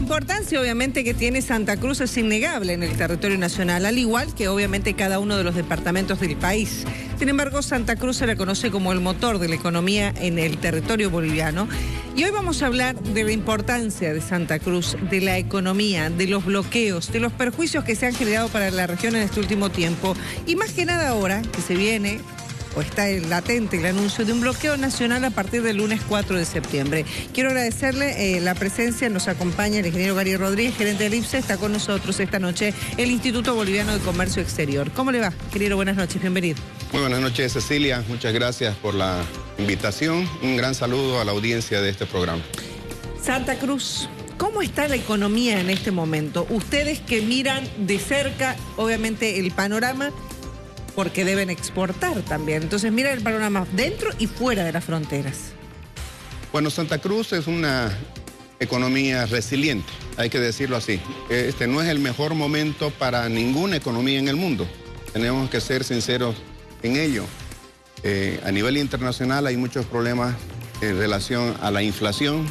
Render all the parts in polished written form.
importancia obviamente que tiene Santa Cruz es innegable en el territorio nacional, al igual que obviamente cada uno de los departamentos del país. Sin embargo, Santa Cruz se la conoce como el motor de la economía en el territorio boliviano. Y hoy vamos a hablar de la importancia de Santa Cruz, de la economía, de los bloqueos, de los perjuicios que se han generado para la región en este último tiempo. Y más que nada ahora que se viene o está latente el anuncio de un bloqueo nacional a partir del lunes 4 de septiembre. Quiero agradecerle la presencia, nos acompaña el ingeniero Gary Rodríguez, gerente del IPSE, está con nosotros esta noche el Instituto Boliviano de Comercio Exterior. ¿Cómo le va, ingeniero? Buenas noches, bienvenido. Muy buenas noches, Cecilia, muchas gracias por la invitación. Un gran saludo a la audiencia de este programa. Santa Cruz, ¿cómo está la economía en este momento? Ustedes que miran de cerca, obviamente, el panorama, porque deben exportar también. Entonces, mira el panorama dentro y fuera de las fronteras. Bueno, Santa Cruz es una economía resiliente, hay que decirlo así. Este no es el mejor momento para ninguna economía en el mundo. Tenemos que ser sinceros en ello. A nivel internacional hay muchos problemas en relación a la inflación.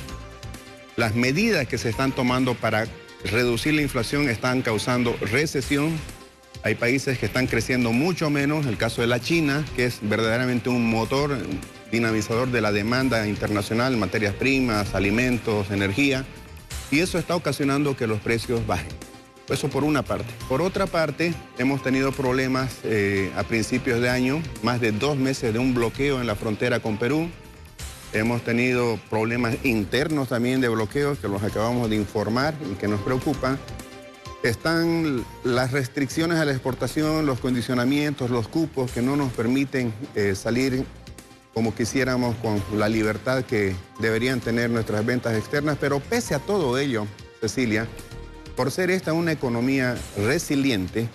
Las medidas que se están tomando para reducir la inflación están causando recesión. Hay países que están creciendo mucho menos, el caso de la China, que es verdaderamente un motor dinamizador de la demanda internacional en materias primas, alimentos, energía, y eso está ocasionando que los precios bajen. Eso por una parte. Por otra parte, hemos tenido problemas a principios de año, más de 2 meses de un bloqueo en la frontera con Perú. Hemos tenido problemas internos también de bloqueos que los acabamos de informar y que nos preocupan. Están las restricciones a la exportación, los condicionamientos, los cupos que no nos permiten salir como quisiéramos con la libertad que deberían tener nuestras ventas externas. Pero pese a todo ello, Cecilia, por ser esta una economía resiliente,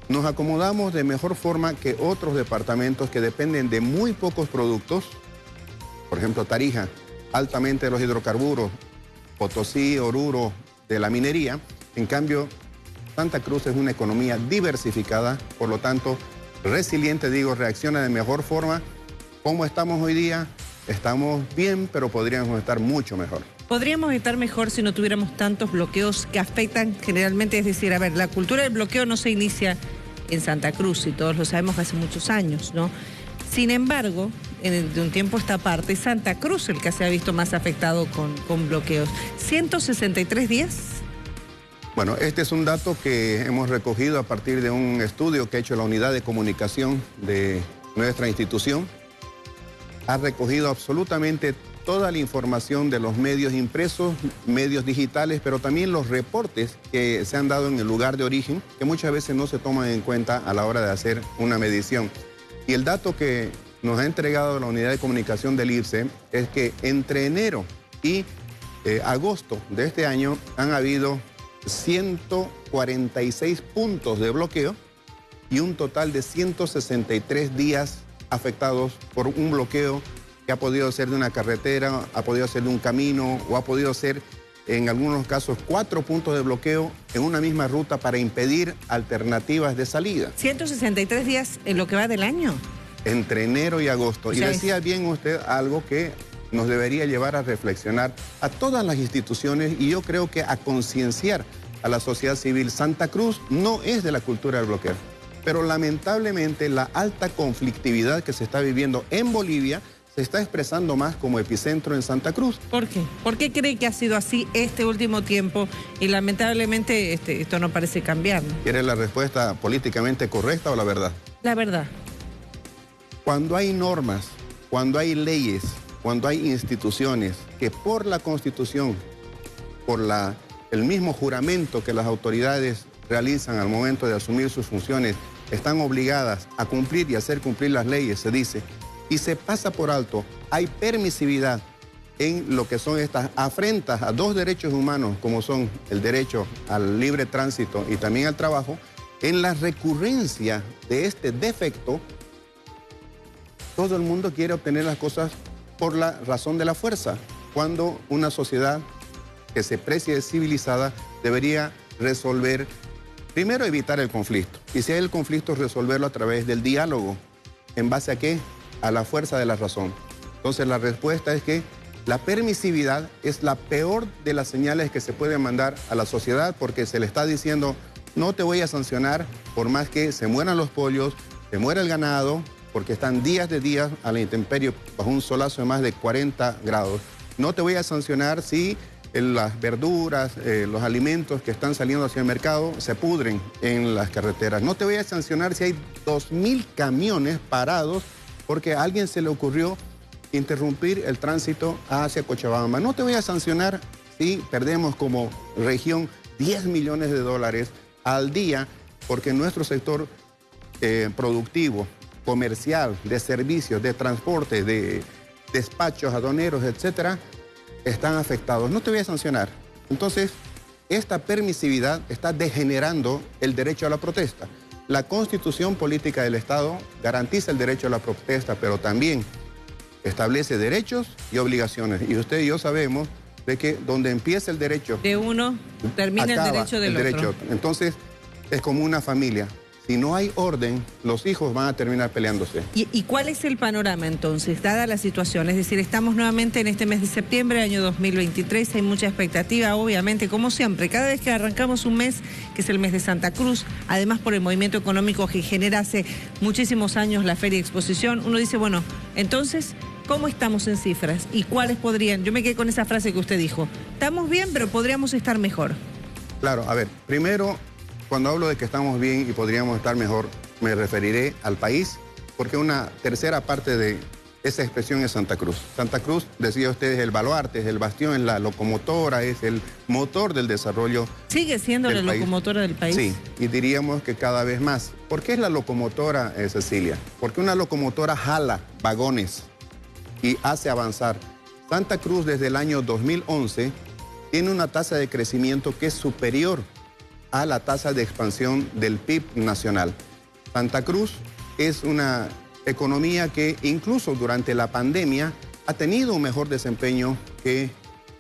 nos acomodamos de mejor forma que otros departamentos que dependen de muy pocos productos. Por ejemplo, Tarija, altamente de los hidrocarburos, Potosí, Oruro, de la minería. En cambio, Santa Cruz es una economía diversificada, por lo tanto, resiliente, reacciona de mejor forma. ¿Cómo estamos hoy día? Estamos bien, pero podríamos estar mucho mejor. Podríamos estar mejor si no tuviéramos tantos bloqueos que afectan generalmente, es decir, a ver, la cultura del bloqueo no se inicia en Santa Cruz y todos lo sabemos hace muchos años, ¿no? Sin embargo, de un tiempo a esta parte, Santa Cruz el que se ha visto más afectado con bloqueos. 163 días. Bueno, este es un dato que hemos recogido a partir de un estudio que ha hecho la unidad de comunicación de nuestra institución. Ha recogido absolutamente toda la información de los medios impresos, medios digitales, pero también los reportes que se han dado en el lugar de origen, que muchas veces no se toman en cuenta a la hora de hacer una medición. Y el dato que nos ha entregado la unidad de comunicación del IPSE es que entre enero y agosto de este año han habido 146 puntos de bloqueo y un total de 163 días afectados por un bloqueo que ha podido ser de una carretera, ha podido ser de un camino o ha podido ser en algunos casos 4 puntos de bloqueo en una misma ruta para impedir alternativas de salida. 163 días en lo que va del año. Entre enero y agosto. Y decía bien usted algo que nos debería llevar a reflexionar a todas las instituciones y yo creo que a concienciar a la sociedad civil. Santa Cruz no es de la cultura del bloqueo, pero lamentablemente la alta conflictividad que se está viviendo en Bolivia se está expresando más como epicentro en Santa Cruz. ¿Por qué? ¿Por qué cree que ha sido así este último tiempo y lamentablemente esto no parece cambiar, ¿no? ¿Quiere la respuesta políticamente correcta o la verdad? La verdad. Cuando hay normas, cuando hay leyes, cuando hay instituciones que por la Constitución, por el mismo juramento que las autoridades realizan al momento de asumir sus funciones, están obligadas a cumplir y hacer cumplir las leyes, se dice, y se pasa por alto, hay permisividad en lo que son estas afrentas a 2 derechos humanos, como son el derecho al libre tránsito y también al trabajo, en la recurrencia de este defecto, todo el mundo quiere obtener las cosas por la razón de la fuerza, cuando una sociedad que se precie civilizada debería resolver, primero evitar el conflicto, y si hay el conflicto resolverlo a través del diálogo. ¿En base a qué? A la fuerza de la razón. Entonces la respuesta es que La permisividad es la peor de las señales que se pueden mandar a la sociedad porque se le está diciendo, no te voy a sancionar por más que se mueran los pollos, se muera el ganado, porque están días de días a la intemperie bajo un solazo de más de 40 grados. No te voy a sancionar si las verduras, los alimentos que están saliendo hacia el mercado se pudren en las carreteras. No te voy a sancionar si hay 2.000 camiones parados porque a alguien se le ocurrió interrumpir el tránsito hacia Cochabamba. No te voy a sancionar si perdemos como región 10 millones de dólares al día porque nuestro sector productivo, comercial, de servicios, de transporte, de despachos aduaneros, etcétera, están afectados. No te voy a sancionar. Entonces, esta permisividad está degenerando el derecho a la protesta. La Constitución Política del Estado garantiza el derecho a la protesta, pero también establece derechos y obligaciones. Y usted y yo sabemos de que donde empieza el derecho de uno, termina el derecho del otro. Entonces, es como una familia. Si no hay orden, los hijos van a terminar peleándose. ¿Y cuál es el panorama entonces, dada la situación? Es decir, estamos nuevamente en este mes de septiembre, año 2023, hay mucha expectativa, obviamente, como siempre. Cada vez que arrancamos un mes, que es el mes de Santa Cruz, además por el movimiento económico que genera hace muchísimos años la Feria Exposición, uno dice, bueno, entonces, ¿cómo estamos en cifras? ¿Y cuáles podrían? Yo me quedé con esa frase que usted dijo. Estamos bien, pero podríamos estar mejor. Claro, a ver, primero, cuando hablo de que estamos bien y podríamos estar mejor, me referiré al país, porque una tercera parte de esa expresión es Santa Cruz. Santa Cruz, decía usted, es el baluarte, es el bastión, es la locomotora, es el motor del desarrollo. ¿Sigue siendo la locomotora del país? Sí, y diríamos que cada vez más. ¿Por qué es la locomotora, Cecilia? Porque una locomotora jala vagones y hace avanzar. Santa Cruz desde el año 2011 tiene una tasa de crecimiento que es superior a la tasa de expansión del PIB nacional. Santa Cruz es una economía que incluso durante la pandemia ha tenido un mejor desempeño que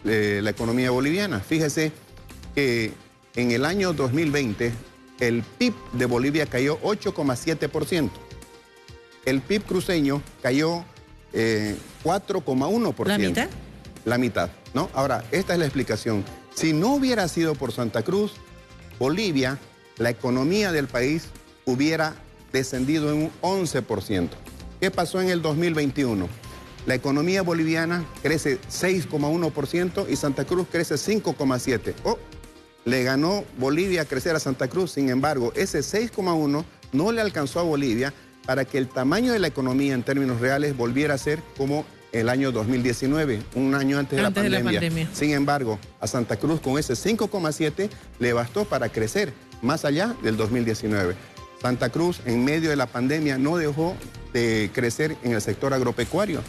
la economía boliviana. Fíjese que en el año 2020 el PIB de Bolivia cayó 8,7%. El PIB cruceño cayó 4,1%. ¿La mitad? La mitad, ¿no? Ahora, esta es la explicación. Si no hubiera sido por Santa Cruz, Bolivia, la economía del país hubiera descendido en un 11%. ¿Qué pasó en el 2021? La economía boliviana crece 6,1% y Santa Cruz crece 5,7%. Le ganó Bolivia a crecer a Santa Cruz, sin embargo, ese 6,1% no le alcanzó a Bolivia para que el tamaño de la economía en términos reales volviera a ser como el año 2019, un año antes de la pandemia. Sin embargo, a Santa Cruz con ese 5,7 le bastó para crecer más allá del 2019. Santa Cruz, en medio de la pandemia, no dejó de crecer en el sector agropecuario.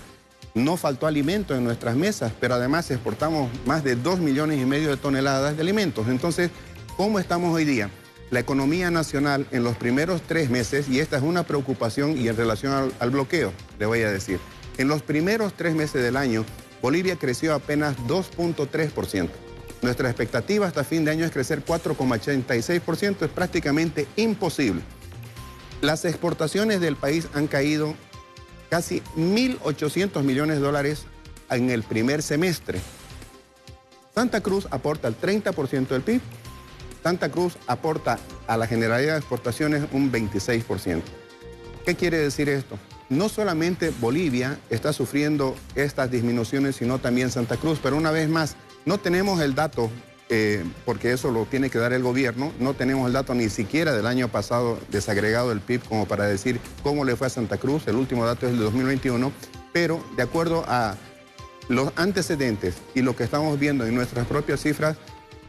No faltó alimento en nuestras mesas, pero además exportamos más de 2,5 millones de toneladas de alimentos. Entonces, ¿cómo estamos hoy día? La economía nacional en los primeros 3 meses, y esta es una preocupación y en relación al bloqueo, le voy a decir. En los primeros 3 meses del año, Bolivia creció apenas 2,3%. Nuestra expectativa hasta fin de año es crecer 4,86%, es prácticamente imposible. Las exportaciones del país han caído casi 1.800 millones de dólares en el primer semestre. Santa Cruz aporta el 30% del PIB. Santa Cruz aporta a la generalidad de exportaciones un 26%. ¿Qué quiere decir esto? No solamente Bolivia está sufriendo estas disminuciones, sino también Santa Cruz. Pero una vez más, no tenemos el dato, porque eso lo tiene que dar el gobierno, no tenemos el dato ni siquiera del año pasado desagregado del PIB como para decir cómo le fue a Santa Cruz. El último dato es el de 2021, pero de acuerdo a los antecedentes y lo que estamos viendo en nuestras propias cifras,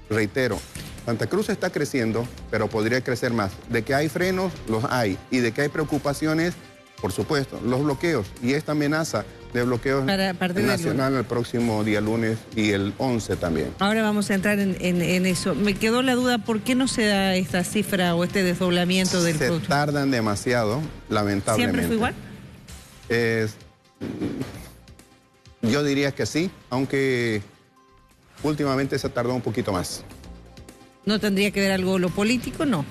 reitero, Santa Cruz está creciendo, pero podría crecer más. De que hay frenos, los hay, y de que hay preocupaciones, por supuesto, los bloqueos y esta amenaza de bloqueos nacional el próximo día lunes y el 11 también. Ahora vamos a entrar en eso. Me quedó la duda, ¿por qué no se da esta cifra o este desdoblamiento del producto? Se tardan demasiado, lamentablemente. ¿Siempre fue igual? Yo diría que sí, aunque últimamente se tardó un poquito más. ¿No tendría que ver algo lo político? No.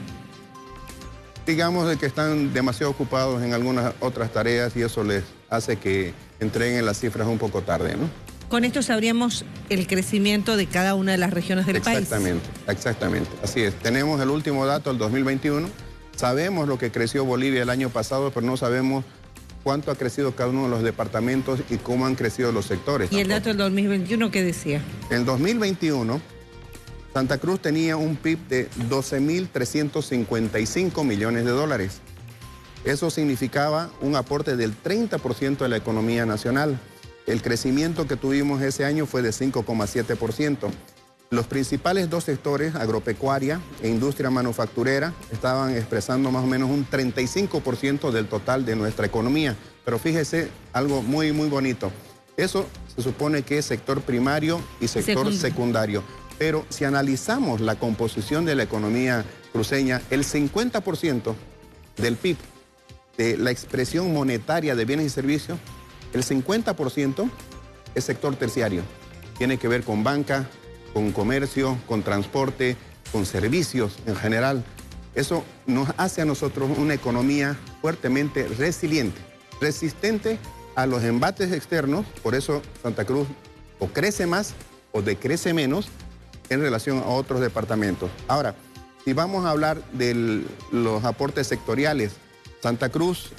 Digamos de que están demasiado ocupados en algunas otras tareas y eso les hace que entreguen las cifras un poco tarde, ¿no? Con esto sabríamos el crecimiento de cada una de las regiones del país. Exactamente, así es. Tenemos el último dato, el 2021. Sabemos lo que creció Bolivia el año pasado, pero no sabemos cuánto ha crecido cada uno de los departamentos y cómo han crecido los sectores. ¿Y el dato del 2021 qué decía? En 2021, Santa Cruz tenía un PIB de 12.355 millones de dólares. Eso significaba un aporte del 30% de la economía nacional. El crecimiento que tuvimos ese año fue de 5,7%. Los principales dos sectores, agropecuaria e industria manufacturera, estaban expresando más o menos un 35% del total de nuestra economía. Pero fíjese, algo muy, muy bonito. Eso se supone que es sector primario y sector secundario. Pero si analizamos la composición de la economía cruceña, el 50% del PIB, de la expresión monetaria de bienes y servicios, el 50% es sector terciario. Tiene que ver con banca, con comercio, con transporte, con servicios en general. Eso nos hace a nosotros una economía fuertemente resiliente, resistente a los embates externos. Por eso Santa Cruz o crece más o decrece menos en relación a otros departamentos. Ahora, si vamos a hablar de los aportes sectoriales, Santa Cruz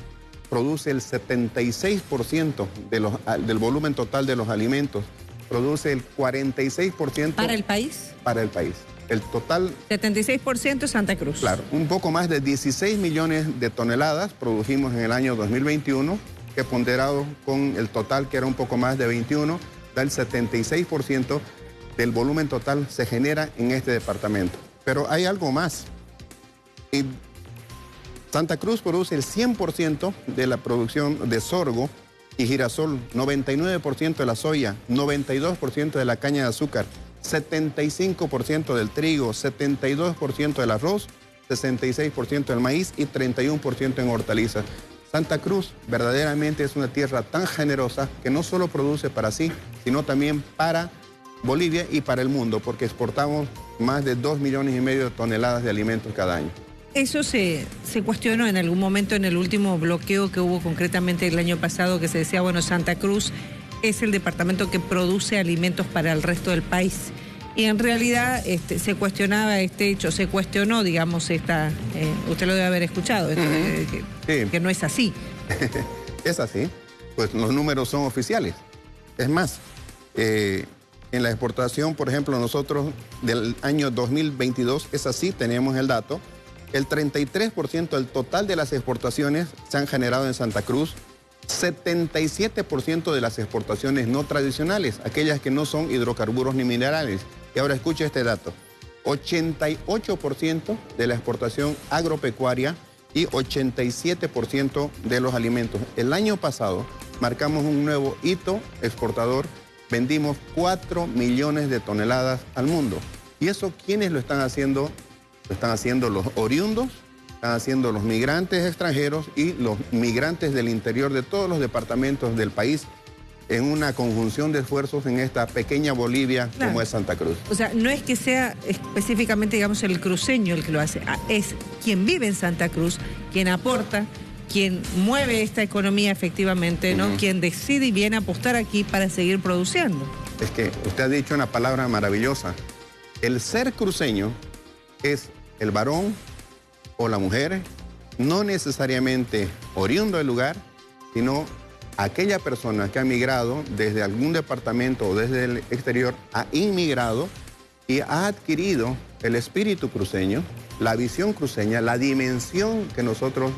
produce el 76% del volumen total de los alimentos, produce el 46%... ¿Para el país? Para el país. El total... 76% Santa Cruz. Claro, un poco más de 16 millones de toneladas produjimos en el año 2021, que ponderado con el total, que era un poco más de 21, da el 76% del volumen total se genera en este departamento. Pero hay algo más. Y Santa Cruz produce el 100% de la producción de sorgo y girasol, 99% de la soya, 92% de la caña de azúcar, 75% del trigo, 72% del arroz, 66% del maíz y 31% en hortalizas. Santa Cruz verdaderamente es una tierra tan generosa que no solo produce para sí, sino también para Bolivia y para el mundo, porque exportamos más de 2,5 millones de toneladas de alimentos cada año. Eso se cuestionó en algún momento en el último bloqueo que hubo concretamente el año pasado, que se decía, bueno, Santa Cruz es el departamento que produce alimentos para el resto del país. Y en realidad se cuestionaba este hecho, se cuestionó, digamos, usted lo debe haber escuchado, que no es así. Es así, pues los números son oficiales. Es más, en la exportación, por ejemplo, nosotros del año 2022, es así, tenemos el dato, el 33% del total de las exportaciones se han generado en Santa Cruz, 77% de las exportaciones no tradicionales, aquellas que no son hidrocarburos ni minerales. Y ahora escuche este dato, 88% de la exportación agropecuaria y 87% de los alimentos. El año pasado marcamos un nuevo hito exportador, vendimos 4 millones de toneladas al mundo. ¿Y eso quiénes lo están haciendo? Lo están haciendo los oriundos, están haciendo los migrantes extranjeros y los migrantes del interior de todos los departamentos del país en una conjunción de esfuerzos en esta pequeña Bolivia, claro, como es Santa Cruz. O sea, no es que sea específicamente, digamos, el cruceño el que lo hace, es quien vive en Santa Cruz, quien aporta, quien mueve esta economía efectivamente, ¿no? Quien decide y viene a apostar aquí para seguir produciendo. Es que usted ha dicho una palabra maravillosa. El ser cruceño es el varón o la mujer, no necesariamente oriundo del lugar, sino aquella persona que ha migrado desde algún departamento o desde el exterior, ha inmigrado y ha adquirido el espíritu cruceño, la visión cruceña, la dimensión que nosotros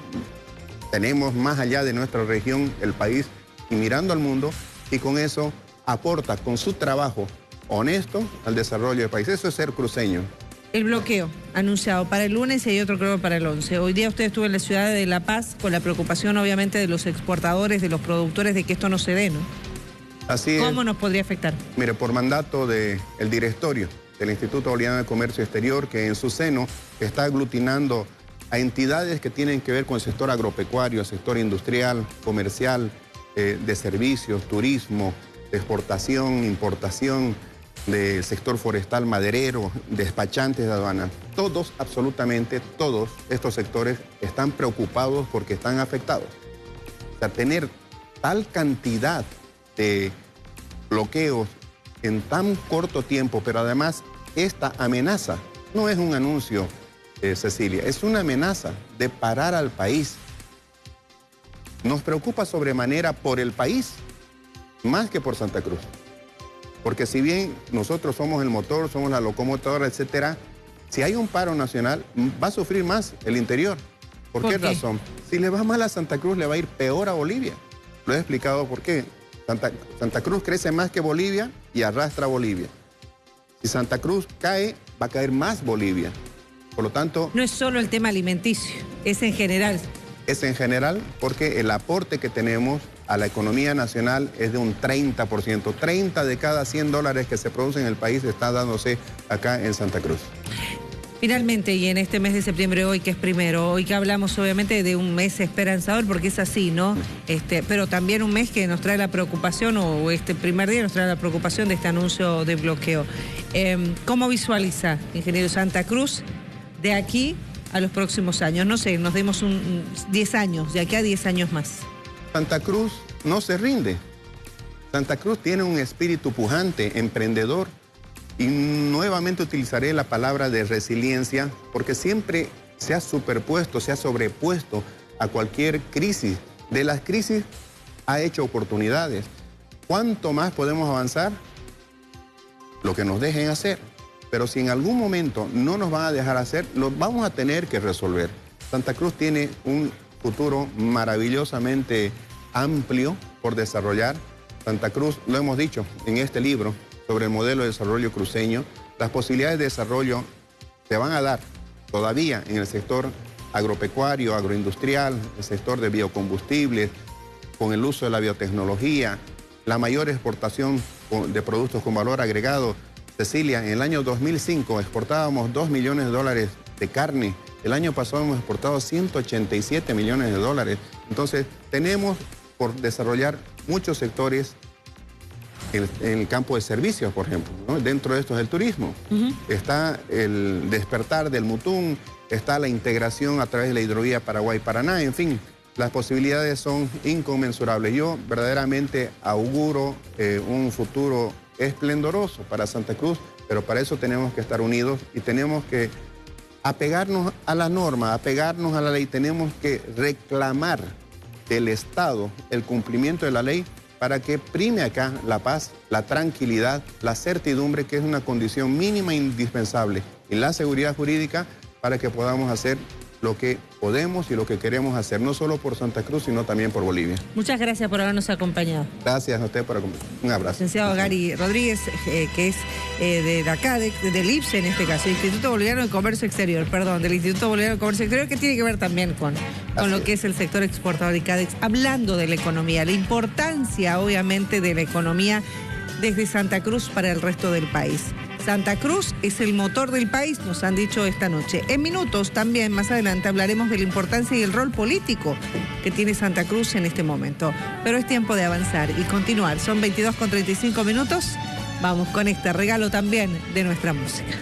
tenemos más allá de nuestra región, el país, y mirando al mundo, y con eso aporta con su trabajo honesto al desarrollo del país. Eso es ser cruceño. El bloqueo anunciado para el lunes y hay otro creo para el 11. Hoy día usted estuvo en la ciudad de La Paz con la preocupación obviamente de los exportadores, de los productores, de que esto no se dé, ¿no? Así es. ¿Cómo nos podría afectar? Mire, por mandato del directorio del Instituto Boliviano de Comercio Exterior, que en su seno está aglutinando a entidades que tienen que ver con el sector agropecuario, sector industrial, comercial, de servicios, turismo, de exportación, importación, del sector forestal, maderero, despachantes de aduana. Todos, absolutamente todos estos sectores están preocupados porque están afectados. O sea, tener tal cantidad de bloqueos en tan corto tiempo, pero además esta amenaza no es un anuncio, Cecilia, es una amenaza de parar al país. Nos preocupa sobremanera por el país, más que por Santa Cruz. Porque si bien nosotros somos el motor, somos la locomotora, etcétera, si hay un paro nacional, va a sufrir más el interior. ¿Por qué razón? Si le va mal a Santa Cruz, le va a ir peor a Bolivia. Lo he explicado por qué. Santa Cruz crece más que Bolivia y arrastra a Bolivia. Si Santa Cruz cae, va a caer más Bolivia. Por lo tanto... No es solo el tema alimenticio, es en general. Es en general porque el aporte que tenemos a la economía nacional es de un 30%. 30 de cada 100 dólares que se producen en el país está dándose acá en Santa Cruz. Finalmente, y en este mes de septiembre, hoy que es primero, hoy que hablamos obviamente de un mes esperanzador, porque es así, ¿no? Pero también un mes que nos trae la preocupación, o este primer día nos trae la preocupación de este anuncio de bloqueo. ¿Cómo visualiza, ingeniero, Santa Cruz de aquí a los próximos años? No sé, nos demos 10 años, de aquí a 10 años más. Santa Cruz no se rinde. Santa Cruz tiene un espíritu pujante, emprendedor. Y nuevamente utilizaré la palabra de resiliencia porque siempre se ha superpuesto, se ha sobrepuesto a cualquier crisis. De las crisis ha hecho oportunidades. ¿Cuánto más podemos avanzar? Lo que nos dejen hacer. Pero si en algún momento no nos van a dejar hacer, lo vamos a tener que resolver. Santa Cruz tiene un futuro maravillosamente amplio por desarrollar. Santa Cruz, lo hemos dicho en este libro, sobre el modelo de desarrollo cruceño, las posibilidades de desarrollo se van a dar todavía en el sector agropecuario, agroindustrial, el sector de biocombustibles, con el uso de la biotecnología, la mayor exportación de productos con valor agregado. Cecilia, en el año 2005 exportábamos 2 millones de dólares de carne. El año pasado hemos exportado 187 millones de dólares. Entonces, tenemos por desarrollar muchos sectores en el campo de servicios, por ejemplo, ¿no? Dentro de esto es el turismo. Está el despertar del Mutún, está la integración a través de la hidrovía Paraguay-Paraná, en fin, las posibilidades son inconmensurables. Yo verdaderamente auguro un futuro esplendoroso para Santa Cruz, pero para eso tenemos que estar unidos y tenemos que apegarnos a la norma, apegarnos a la ley, tenemos que reclamar del Estado el cumplimiento de la ley para que prime acá la paz, la tranquilidad, la certidumbre, que es una condición mínima e indispensable, y la seguridad jurídica para que podamos hacer lo que podemos y lo que queremos hacer, no solo por Santa Cruz, sino también por Bolivia. Muchas gracias por habernos acompañado. Gracias a usted por acompañarnos. Un abrazo. Licenciado Gary Rodríguez, que es de la CADEX, del IPSE en este caso, Instituto Boliviano de Comercio Exterior, del Instituto Boliviano de Comercio Exterior, que tiene que ver también con lo que es el sector exportador y CADEX, hablando de la economía, la importancia obviamente de la economía desde Santa Cruz para el resto del país. Santa Cruz es el motor del país, nos han dicho esta noche. En minutos también, más adelante, hablaremos de la importancia y el rol político que tiene Santa Cruz en este momento. Pero es tiempo de avanzar y continuar. Son 22:35 minutos. Vamos con este regalo también de nuestra música.